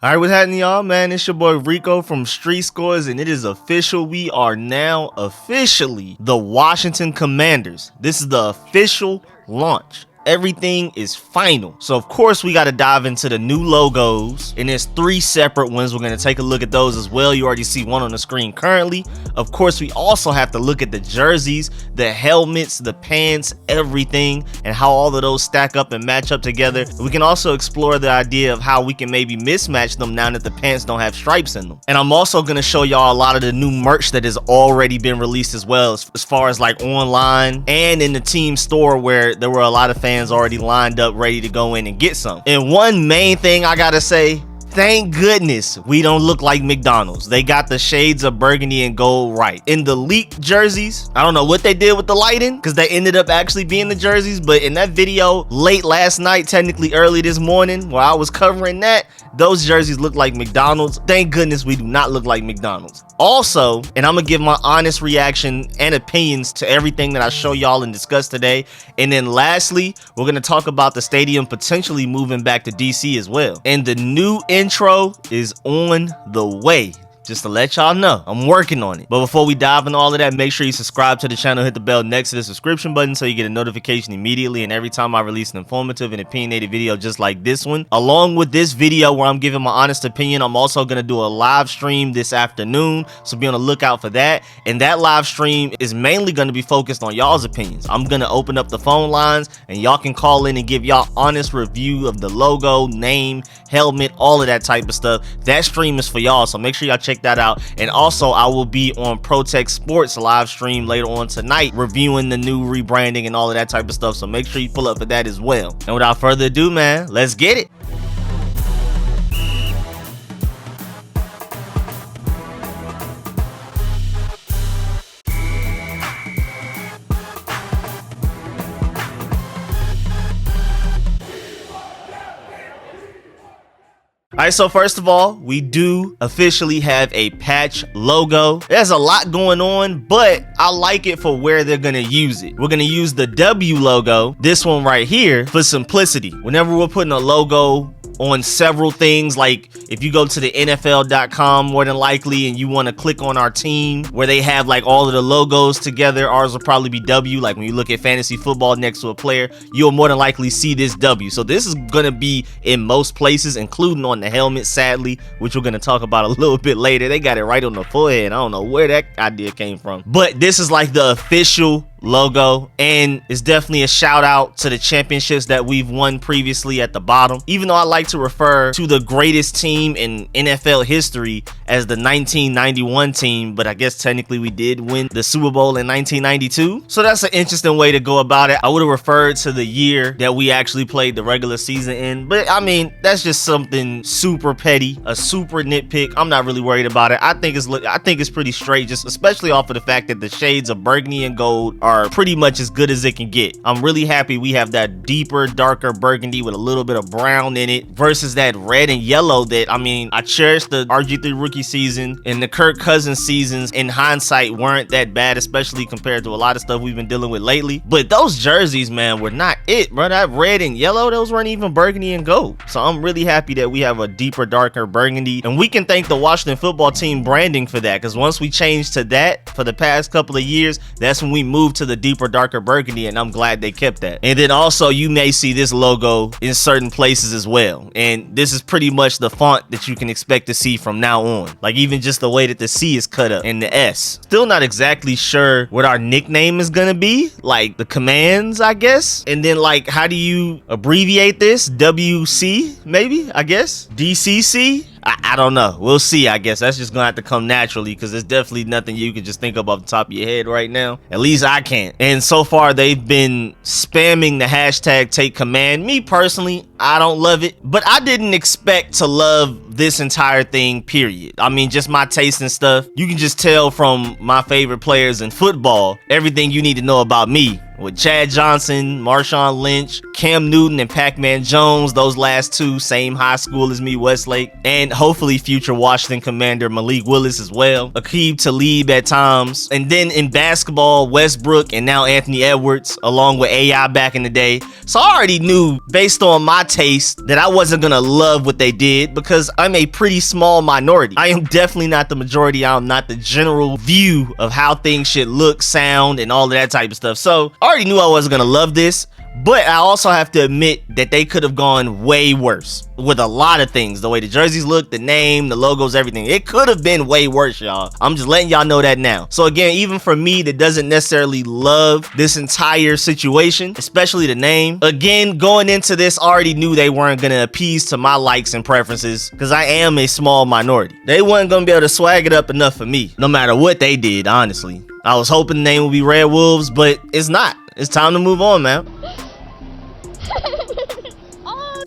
All right, what's happening, y'all, man? It's your boy Rico from Street Scores, and it is official. We are now officially the Washington Commanders. This is the official launch. Everything is final. So of course we got to dive into the new logos, and there's 3 separate ones. We're going to take a look at those as well. You already see one on the screen currently. Of course, we also have to look at the jerseys, the helmets, the pants, everything, and how all of those stack up and match up together. We can also explore the idea of how we can maybe mismatch them now that the pants don't have stripes in them. And I'm also going to show y'all a lot of the new merch that has already been released as well, as far as like online and in the team store, where there were a lot of fans already lined up ready to go in and get some. And one main thing I gotta say, thank goodness we don't look like McDonald's. They got the shades of burgundy and gold right. In the leaked jerseys, I don't know what they did with the lighting, because they ended up actually being the jerseys, but in that video late last night, technically early this morning, while I was covering that, those jerseys look like McDonald's. Thank goodness we do not look like McDonald's. Also, and I'm gonna give my honest reaction and opinions to everything that I show y'all and discuss today. And then lastly, we're gonna talk about the stadium potentially moving back to DC as well. And the new intro is on the way. Just to let y'all know, I'm working on it. But before we dive into all of that, make sure you subscribe to the channel, hit the bell next to the subscription button so you get a notification immediately and every time I release an informative and opinionated video just like this one. Along with this video where I'm giving my honest opinion, I'm also going to do a live stream this afternoon, so be on the lookout for that. And that live stream is mainly going to be focused on y'all's opinions. I'm going to open up the phone lines and y'all can call in and give y'all honest review of the logo, name, helmet, all of that type of stuff. That stream is for y'all, so make sure y'all check that out. And also I will be on Protect Sports live stream later on tonight reviewing the new rebranding and all of that type of stuff, so make sure you pull up for that as well. And without further ado, man, let's get it. Alright, so first of all, we do officially have a patch logo. There's a lot going on, but I like it for where they're gonna use it. We're gonna use the W logo, this one right here, for simplicity. Whenever we're putting a logo on several things, like if you go to the NFL.com more than likely and you want to click on our team where they have like all of the logos together, ours will probably be W. Like when you look at fantasy football next to a player, you'll more than likely see this W. So this is gonna be in most places, including on the helmet, sadly, which we're gonna talk about a little bit later. They got it right on the forehead. I don't know where that idea came from, but this is like the official logo, and it's definitely a shout out to the championships that we've won previously at the bottom. Even though I like to refer to the greatest team in NFL history as the 1991 team, but I guess technically we did win the Super Bowl in 1992, so that's an interesting way to go about it. I would have referred to the year that we actually played the regular season in, but I mean, that's just something super petty, a super nitpick. I'm not really worried about it. I think it's pretty straight, just especially off of the fact that the shades of burgundy and gold are pretty much as good as it can get. I'm really happy we have that deeper, darker burgundy with a little bit of brown in it versus that red and yellow that, I mean, I cherish the RG3 rookie season and the Kirk Cousins seasons in hindsight weren't that bad, especially compared to a lot of stuff we've been dealing with lately. But those jerseys, man, were not it, bro. That red and yellow, those weren't even burgundy and gold. So I'm really happy that we have a deeper, darker burgundy, and we can thank the Washington football team branding for that, because once we changed to that for the past couple of years, that's when we moved to the deeper, darker burgundy, and I'm glad they kept that. And then also you may see this logo in certain places as well, and this is pretty much the font that you can expect to see from now on, like even just the way that the C is cut up and the S. Still not exactly sure what our nickname is gonna be, like the commands, I guess. And then like, how do you abbreviate this? WC, maybe, I guess. DCC, I don't know. We'll see. I guess that's just gonna have to come naturally, because there's definitely nothing you can just think of off the top of your head right now. At least I can't. And so far they've been spamming the hashtag take command. Me personally, I don't love it, but I didn't expect to love this entire thing, period. I mean, just my taste and stuff. You can just tell from my favorite players in football everything you need to know about me with Chad Johnson, Marshawn Lynch, Cam Newton, and Pac-Man Jones. Those last two, same high school as me, Westlake. And hopefully future Washington Commander Malik Willis as well. Aqib Talib at times. And then in basketball, Westbrook and now Anthony Edwards, along with AI back in the day. So I already knew, based on my taste, that I wasn't gonna love what they did because I'm a pretty small minority. I am definitely not the majority. I'm not the general view of how things should look, sound, and all of that type of stuff. So I already knew I wasn't gonna love this. But I also have to admit that they could have gone way worse with a lot of things. The way the jerseys look, the name, the logos, everything. It could have been way worse, y'all. I'm just letting y'all know that now. So again, even for me that doesn't necessarily love this entire situation, especially the name, again, going into this, I already knew they weren't going to appease to my likes and preferences because I am a small minority. They weren't going to be able to swag it up enough for me, no matter what they did, honestly. I was hoping the name would be Redwolves, but it's not. It's time to move on, man.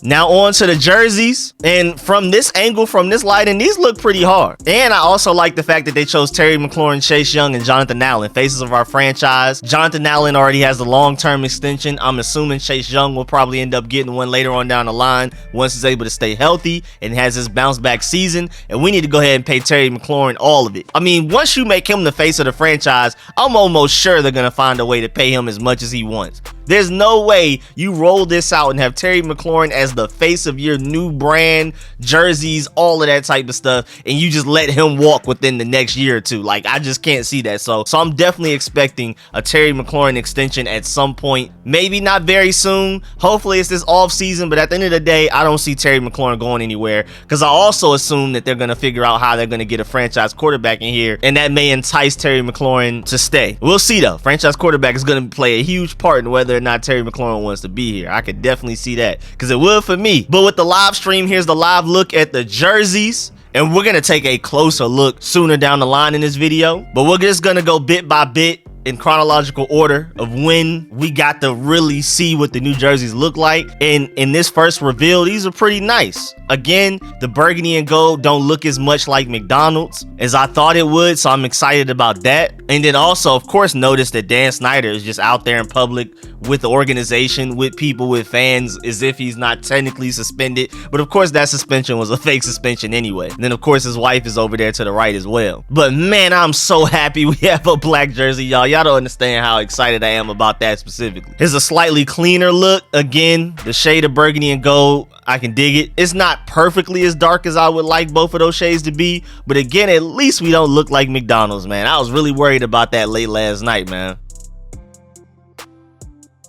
Now on to the jerseys, and from this angle, from this lighting, these look pretty hard. And I also like the fact that they chose Terry McLaurin, Chase Young, and Jonathan Allen, faces of our franchise. Jonathan Allen already has the long-term extension. I'm assuming Chase Young will probably end up getting one later on down the line once he's able to stay healthy and has his bounce-back season. And we need to go ahead and pay Terry McLaurin all of it. I mean, once you make him the face of the franchise, I'm almost sure they're going to find a way to pay him as much as he wants. There's no way you roll this out and have Terry McLaurin as the face of your new brand, jerseys, all of that type of stuff, and you just let him walk within the next year or two. Like, I just can't see that. So I'm definitely expecting a Terry McLaurin extension at some point. Maybe not very soon. Hopefully it's this off season, but at the end of the day, I don't see Terry McLaurin going anywhere because I also assume that they're going to figure out how they're going to get a franchise quarterback in here, and that may entice Terry McLaurin to stay. We'll see though. Franchise quarterback is going to play a huge part in whether or not Terry McLaurin wants to be here. I could definitely see that because it would for me. But with the live stream, here's the live look at the jerseys. And we're going to take a closer look sooner down the line in this video. But we're just going to go bit by bit in chronological order of when we got to really see what the new jerseys look like. And in this first reveal, these are pretty nice. Again, the burgundy and gold don't look as much like McDonald's as I thought it would, so I'm excited about that. And then also, of course, notice that Dan Snyder is just out there in public with the organization, with people, with fans, as if he's not technically suspended. But of course, that suspension was a fake suspension anyway. And then of course, his wife is over there to the right as well. But man, I'm so happy we have a black jersey, y'all. Y'all don't understand how excited I am about that specifically. Here's a slightly cleaner look. Again, the shade of burgundy and gold, I can dig it. It's not perfectly as dark as I would like both of those shades to be, but again, at least we don't look like McDonald's, man. I was really worried about that late last night, man.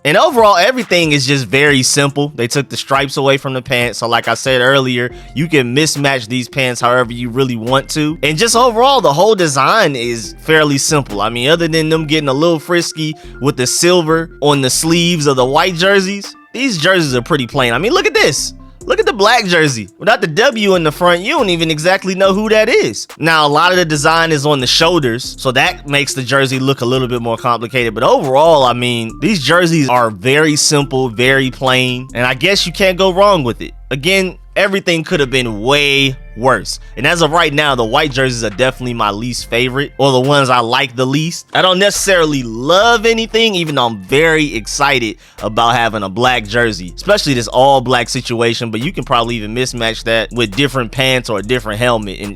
And overall, everything is just very simple. They took the stripes away from the pants. So like I said earlier, you can mismatch these pants however you really want to. And just overall, the whole design is fairly simple. I mean, other than them getting a little frisky with the silver on the sleeves of the white jerseys, these jerseys are pretty plain. I mean, look at this. Look at the black jersey. Without the W in the front, you don't even exactly know who that is. Now, a lot of the design is on the shoulders, so that makes the jersey look a little bit more complicated. But overall, I mean, these jerseys are very simple, very plain, and I guess you can't go wrong with it. Again, everything could have been way worse. And as of right now, the white jerseys are definitely my least favorite, or the ones I like the least. I don't necessarily love anything, even though I'm very excited about having a black jersey, especially this all black situation. But you can probably even mismatch that with different pants or a different helmet. And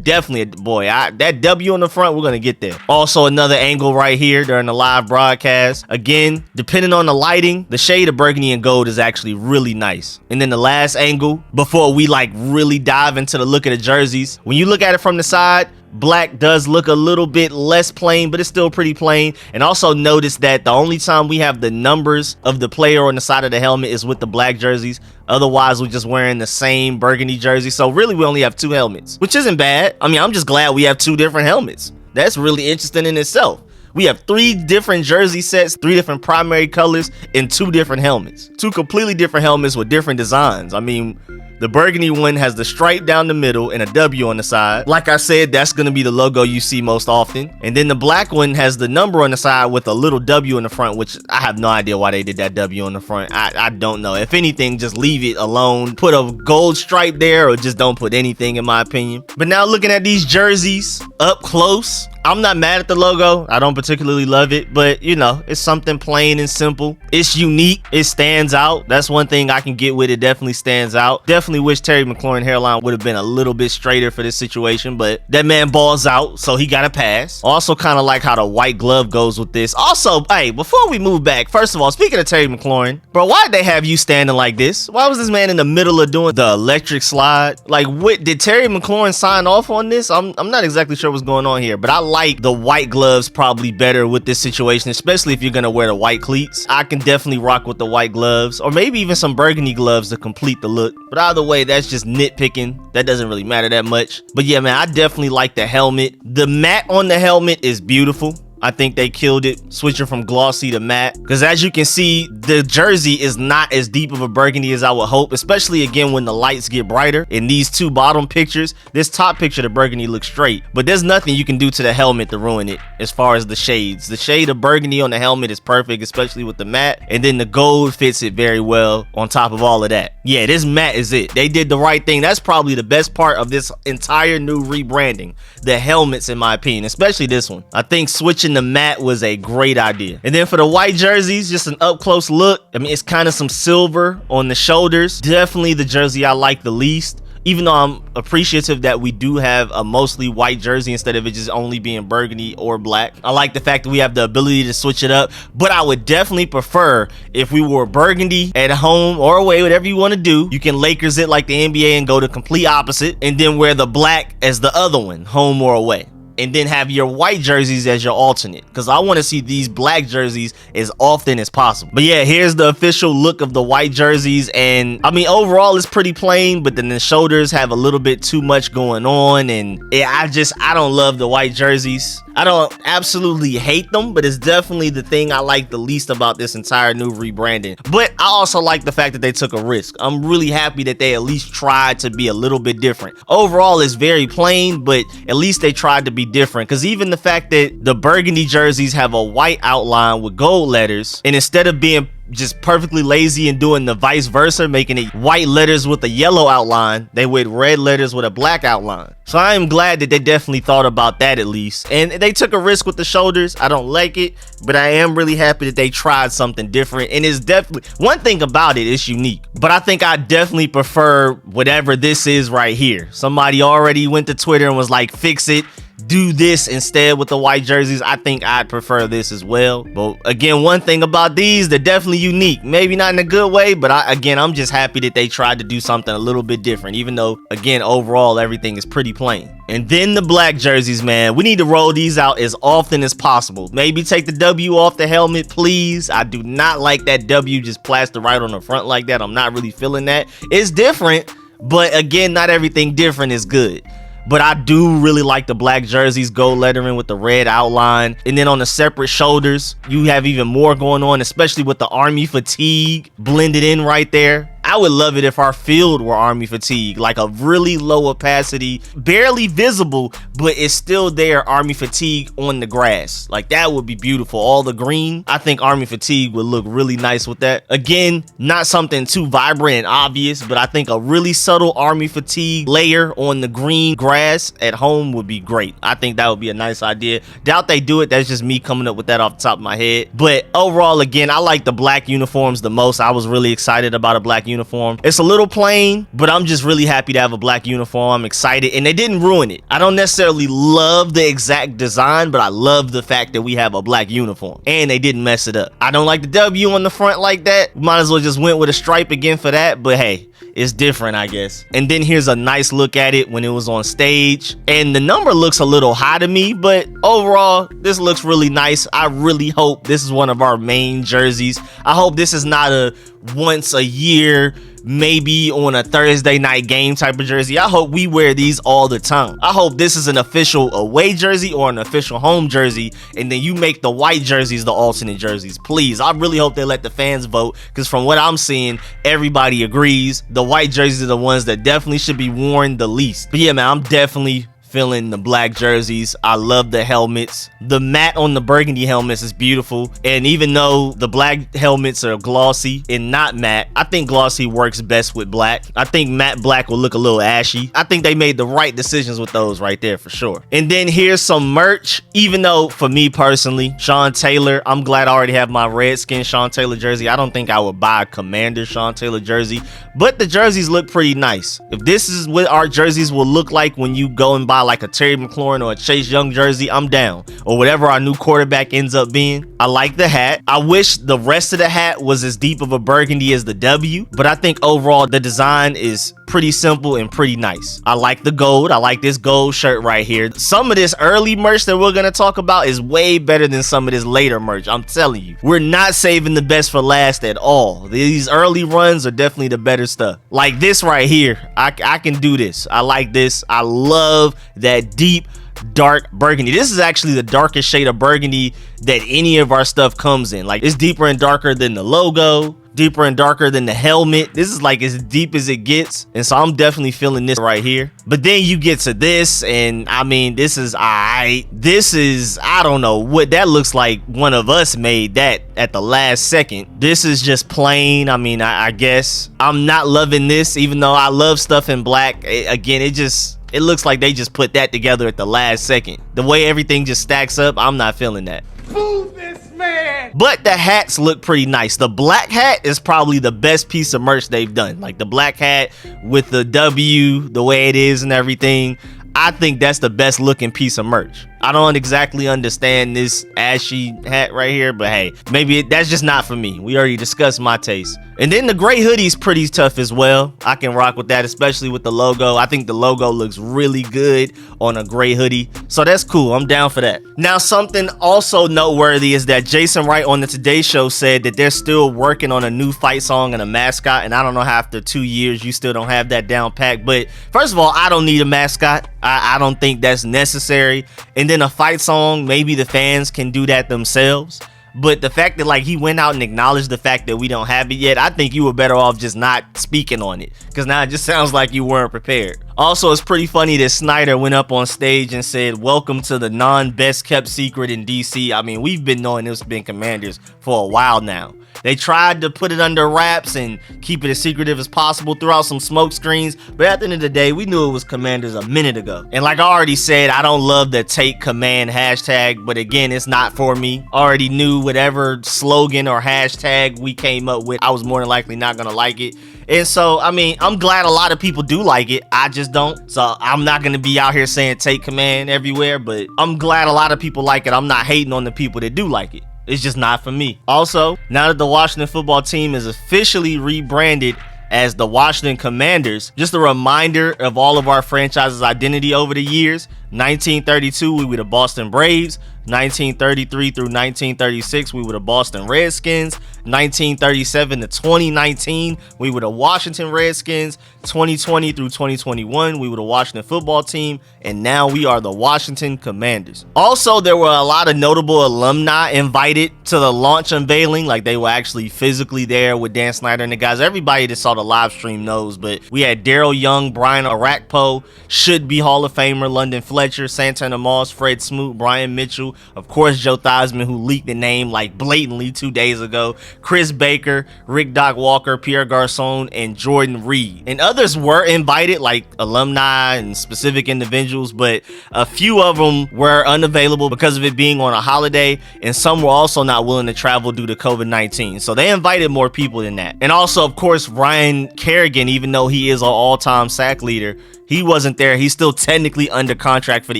definitely, boy, that W on the front, we're gonna get there. Also, another angle right here during the live broadcast. Again, depending on the lighting, the shade of burgundy and gold is actually really nice. And then the last angle, before we like really dive into the look of the jerseys, when you look at it from the side, black does look a little bit less plain, but it's still pretty plain. And also notice that the only time we have the numbers of the player on the side of the helmet is with the black jerseys. Otherwise, we're just wearing the same burgundy jersey. So really, we only have two helmets, which isn't bad. I mean, I'm just glad we have two different helmets. That's really interesting in itself. We have 3 different jersey sets, 3 different primary colors, and 2 different helmets. 2 completely different helmets with different designs. I mean, the burgundy one has the stripe down the middle and a W on the side. Like I said, that's going to be the logo you see most often. And then the black one has the number on the side with a little W in the front, which I have no idea why they did that W on the front. I don't know. If anything, just leave it alone. Put a gold stripe there, or just don't put anything, in my opinion. But now looking at these jerseys up close, I'm not mad at the logo. I don't particularly love it, but you know, it's something plain and simple. It's unique. It stands out. That's one thing I can get with it. Definitely stands out. Definitely wish Terry McLaurin hairline would have been a little bit straighter for this situation, but that man balls out, so he got a pass. Also kind of like how the white glove goes with this. Also, hey, before we move back, first of all, speaking of Terry McLaurin, bro, why'd they have you standing like this? Why was this man in the middle of doing the electric slide? Like, what did Terry McLaurin sign off on this? I'm not exactly sure what's going on here, but I like the white gloves probably better with this situation, especially if you're gonna wear the white cleats. I can definitely rock with the white gloves, or maybe even some burgundy gloves to complete the look. But either way, that's just nitpicking. That doesn't really matter that much. But yeah, man, I definitely like the helmet. The matte on the helmet is beautiful. I think they killed it, switching from glossy to matte, because as you can see, the jersey is not as deep of a burgundy as I would hope, especially again when the lights get brighter. In these two bottom pictures, this top picture, the burgundy looks straight, but there's nothing you can do to the helmet to ruin it as far as the shades. The shade of burgundy on the helmet is perfect, especially with the matte, and then the gold fits it very well on top of all of that. Yeah, this matte is it. They did the right thing. That's probably the best part of this entire new rebranding. The helmets, in my opinion, especially this one. I think switching the matte was a great idea. And then for the white jerseys, just an up close look. I mean, it's kind of some silver on the shoulders. Definitely the jersey I like the least, even though I'm appreciative that we do have a mostly white jersey instead of it just only being burgundy or black. I like the fact that we have the ability to switch it up, but I would definitely prefer if we wore burgundy at home or away, whatever you want to do. You can Lakers it like the NBA and go the complete opposite, and then wear the black as the other one, home or away. And then have your white jerseys as your alternate, because I want to see these black jerseys as often as possible. But yeah, here's the official look of the white jerseys, and I mean, overall it's pretty plain, but then the shoulders have a little bit too much going on, and I don't love the white jerseys. I don't absolutely hate them, but it's definitely the thing I like the least about this entire new rebranding. But I also like the fact that they took a risk. I'm really happy that they at least tried to be a little bit different. Overall, it's very plain, but at least they tried to be different, because even the fact that the burgundy jerseys have a white outline with gold letters, and instead of being just perfectly lazy and doing the vice versa, making it white letters with a yellow outline, they went red letters with a black outline. So I am glad that they definitely thought about that at least. And they took a risk with the shoulders. I don't like it, but I am really happy that they tried something different. And it's definitely, one thing about it is unique, but I think I definitely prefer whatever this is right here. Somebody already went to Twitter and was like, fix it, do this instead with the white jerseys. I think I'd prefer this as well. But again, one thing about these, they're definitely unique. Maybe not in a good way, but I'm just happy that they tried to do something a little bit different, even though, again, overall, everything is pretty plain. And then the black jerseys, man, we need to roll these out as often as possible. Maybe take the W off the helmet, please. I do not like that W just plastered right on the front like that. I'm not really feeling that. It's different, but again, not everything different is good. But I do really like the black jerseys, gold lettering with the red outline. And then on the separate shoulders, you have even more going on, especially with the army fatigue blended in right there. I would love it if our field were army fatigue, like a really low opacity, barely visible, but it's still there, army fatigue on the grass. Like, that would be beautiful. All the green, I think army fatigue would look really nice with that. Again, not something too vibrant and obvious, but I think a really subtle army fatigue layer on the green grass at home would be great. I think that would be a nice idea. Doubt they do it. That's just me coming up with that off the top of my head. But overall, again, I like the black uniforms the most. I was really excited about a black uniform. It's a little plain, but I'm just really happy to have a black uniform. I'm excited, and they didn't ruin it. I don't necessarily love the exact design, but I love the fact that we have a black uniform, and they didn't mess it up. I don't like the W on the front like that. Might as well just went with a stripe again for that, but hey, it's different, I guess. And then here's a nice look at it when it was on stage, and the number looks a little high to me, but overall, this looks really nice. I really hope this is one of our main jerseys. I hope this is not a once a year, maybe on a Thursday night game type of jersey. I hope we wear these all the time. I hope this is an official away jersey or an official home jersey, and then you make the white jerseys the alternate jerseys, please. I really hope they let the fans vote, because from what I'm seeing, everybody agrees the white jerseys are the ones that definitely should be worn the least. But yeah, man, I'm definitely feeling the black jerseys. I love the helmets. The matte on the burgundy helmets is beautiful. And even though the black helmets are glossy and not matte, I think glossy works best with black. I think matte black will look a little ashy. I think they made the right decisions with those right there for sure. And then here's some merch. Even though for me personally, Sean Taylor, I'm glad I already have my Redskins Sean Taylor jersey. I don't think I would buy a Commander Sean Taylor jersey, but the jerseys look pretty nice. If this is what our jerseys will look like when you go and buy like a Terry McLaurin or a Chase Young jersey, I'm down. Or whatever our new quarterback ends up being. I like the hat. I wish the rest of the hat was as deep of a burgundy as the W, but I think overall the design is pretty simple and pretty nice. I like the gold. I like this gold shirt right here. Some of this early merch that we're gonna talk about is way better than some of this later merch. I'm telling you, we're not saving the best for last at all. These early runs are definitely the better stuff. Like this right here, I can do this. I like this. I love that deep dark burgundy. This is actually the darkest shade of burgundy that any of our stuff comes in. Like, it's deeper and darker than the logo, deeper and darker than the helmet. This is like as deep as it gets, and so I'm definitely feeling this right here. But then you get to this, and I mean, this is alright. This is, I don't know what that looks like. One of us made that at the last second. This is just plain. I mean, I guess I'm not loving this, even though I love stuff in black. Again, it looks like they just put that together at the last second. The way everything just stacks up, I'm not feeling that. Boo this man! But the hats look pretty nice. The black hat is probably the best piece of merch they've done. Like the black hat with the W, the way it is and everything. I think that's the best looking piece of merch. I don't exactly understand this ashy hat right here, but hey, maybe that's just not for me. We already discussed my taste. And then the gray hoodie's pretty tough as well. I can rock with that, especially with the logo. I think the logo looks really good on a gray hoodie, so that's cool. I'm down for that. Now, something also noteworthy is that Jason Wright on the Today Show said that they're still working on a new fight song and a mascot, and I don't know how after 2 years you still don't have that down packed. But first of all, I don't need a mascot. I don't think that's necessary. And then a fight song, maybe the fans can do that themselves. But the fact that like he went out and acknowledged the fact that we don't have it yet, I think you were better off just not speaking on it, because now it just sounds like you weren't prepared. Also, it's pretty funny that Snyder went up on stage and said, "Welcome to the non-best kept secret in DC." I mean, we've been knowing this has been Commanders for a while now. They tried to put it under wraps and keep it as secretive as possible throughout some smoke screens, but at the end of the day, we knew it was Commanders a minute ago. And like I already said, I don't love the Take Command hashtag, but again, it's not for me. Already knew whatever slogan or hashtag we came up with, I was more than likely not gonna like it. And so, I mean, I'm glad a lot of people do like it. I just don't. So I'm not gonna be out here saying Take Command everywhere, but I'm glad a lot of people like it. I'm not hating on the people that do like it. It's just not for me. Also, now that the Washington football team is officially rebranded as the Washington Commanders, just a reminder of all of our franchise's identity over the years. 1932, we were the Boston Braves. 1933 through 1936, we were the Boston Redskins. 1937 to 2019, we were the Washington Redskins. 2020 through 2021, we were the Washington football team, and now we are the Washington Commanders. Also, there were a lot of notable alumni invited to the launch unveiling. Like, they were actually physically there with Dan Snyder and the guys. Everybody that saw the live stream knows, but we had Daryl Young, Brian Arakpo, should be Hall of Famer London Fletcher, Santana Moss, Fred Smoot, Brian Mitchell, of course Joe Theismann, who leaked the name like blatantly 2 days ago, Chris Baker, Rick Doc Walker, Pierre Garcon, and Jordan Reed. And others were invited, like alumni and specific individuals, but a few of them were unavailable because of it being on a holiday, and some were also not willing to travel due to COVID-19. So they invited more people than that. And also, of course, Ryan Kerrigan, even though he is an all-time sack leader, he wasn't there. He's still technically under contract for the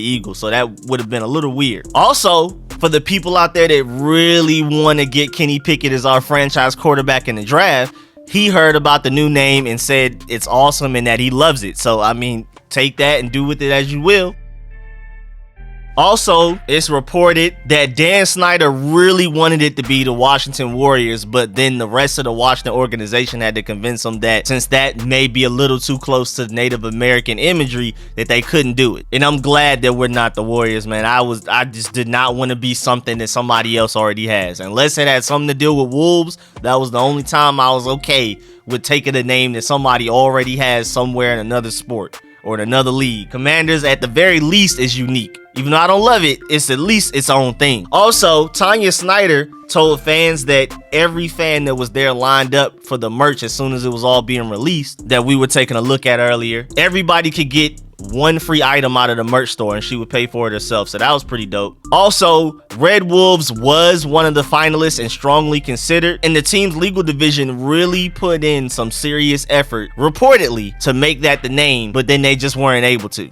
Eagles, so that would have been a little weird. Also, for the people out there that really want to get Kenny Pickett as our franchise quarterback in the draft, he heard about the new name and said it's awesome and that he loves it. So, I mean, take that and do with it as you will. Also, it's reported that Dan Snyder really wanted it to be the Washington Warriors, but then the rest of the Washington organization had to convince him that since that may be a little too close to Native American imagery, that they couldn't do it. And I'm glad that we're not the Warriors, man. I just did not want to be something that somebody else already has. Unless it had something to do with Wolves, that was the only time I was okay with taking a name that somebody already has somewhere in another sport. or in another league. Commanders at the very least is unique. Even though I don't love it, it's at least its own thing. Also, Tanya Snyder told fans that every fan that was there lined up for the merch as soon as it was all being released that we were taking a look at earlier. Everybody could get one free item out of the merch store and she would pay for it herself, so that was pretty dope. Also, Redwolves was one of the finalists and strongly considered, and the team's legal division really put in some serious effort, reportedly, to make that the name, but then they just weren't able to.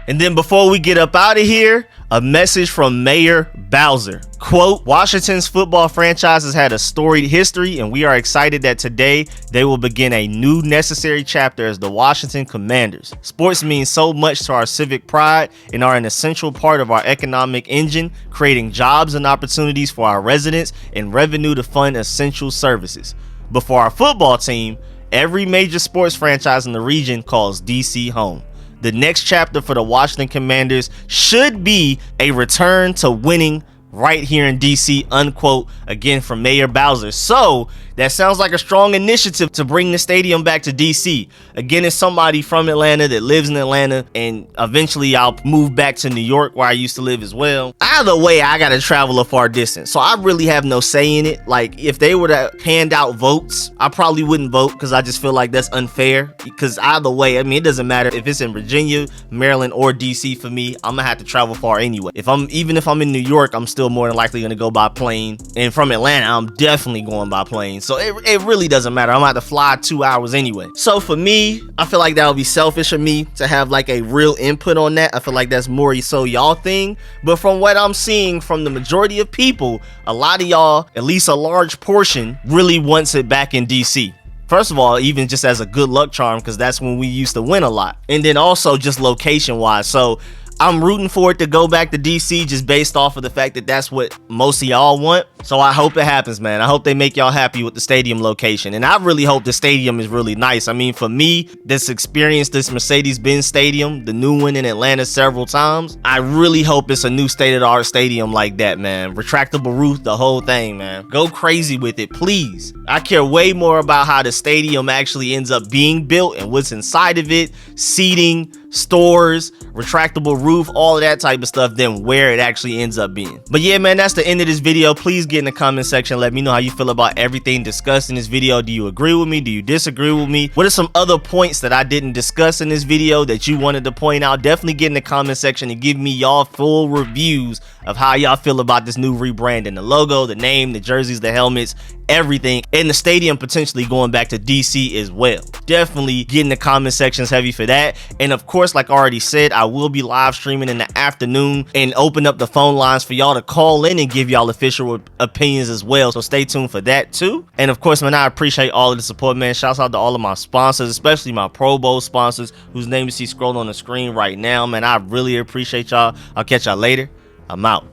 And then before we get up out of here, a message from Mayor Bowser. Quote, Washington's football franchise has had a storied history, and we are excited that today they will begin a new necessary chapter as the Washington Commanders. Sports mean so much to our civic pride and are an essential part of our economic engine, creating jobs and opportunities for our residents and revenue to fund essential services. But for our football team, every major sports franchise in the region calls DC home. The next chapter for the Washington Commanders should be a return to winning right here in DC, unquote, again from Mayor Bowser. So that sounds like a strong initiative to bring the stadium back to DC. Again, it's somebody from Atlanta that lives in Atlanta, and eventually I'll move back to New York where I used to live as well. Either way, I gotta travel a far distance, so I really have no say in it. Like, if they were to hand out votes, I probably wouldn't vote because I just feel like that's unfair. Because either way, I mean, it doesn't matter if it's in Virginia, Maryland, or DC. For me, I'm gonna have to travel far anyway. Even if I'm in New York, I'm still more than likely gonna go by plane, and from Atlanta, I'm definitely going by plane. So it really doesn't matter. I'm gonna have to fly 2 hours anyway. So for me, I feel like that would be selfish of me to have like a real input on that. I feel like that's more so y'all thing. But from what I'm seeing from the majority of people, a lot of y'all, at least a large portion, really wants it back in DC. First of all, even just as a good luck charm, because that's when we used to win a lot. And then also just location wise. So I'm rooting for it to go back to DC just based off of the fact that that's what most of y'all want. So I hope it happens, man. I hope they make y'all happy with the stadium location. And I really hope the stadium is really nice. I mean, for me, that's experienced this Mercedes-Benz stadium, the new one in Atlanta several times. I really hope it's a new state-of-the-art stadium like that, man. Retractable roof, the whole thing, man. Go crazy with it, please. I care way more about how the stadium actually ends up being built and what's inside of it, seating, stores, retractable roof, all of that type of stuff, than where it actually ends up being. But yeah, man, that's the end of this video. Please get in the comment section, let me know how you feel about everything discussed in this video. Do you agree with me? Do you disagree with me? What are some other points that I didn't discuss in this video that you wanted to point out? Definitely get in the comment section and give me y'all full reviews of how y'all feel about this new rebranding, the logo, the name, the jerseys, the helmets, everything, and the stadium potentially going back to DC as well. Definitely get in the comment sections heavy for that. And of course, like I already said, I will be live streaming in the afternoon and open up the phone lines for y'all to call in and give y'all official opinions as well. So stay tuned for that too. And of course, man, I appreciate all of the support, man. Shouts out to all of my sponsors, especially my Pro Bowl sponsors whose name you see scrolling on the screen right now, man. I really appreciate y'all. I'll catch y'all later. I'm out.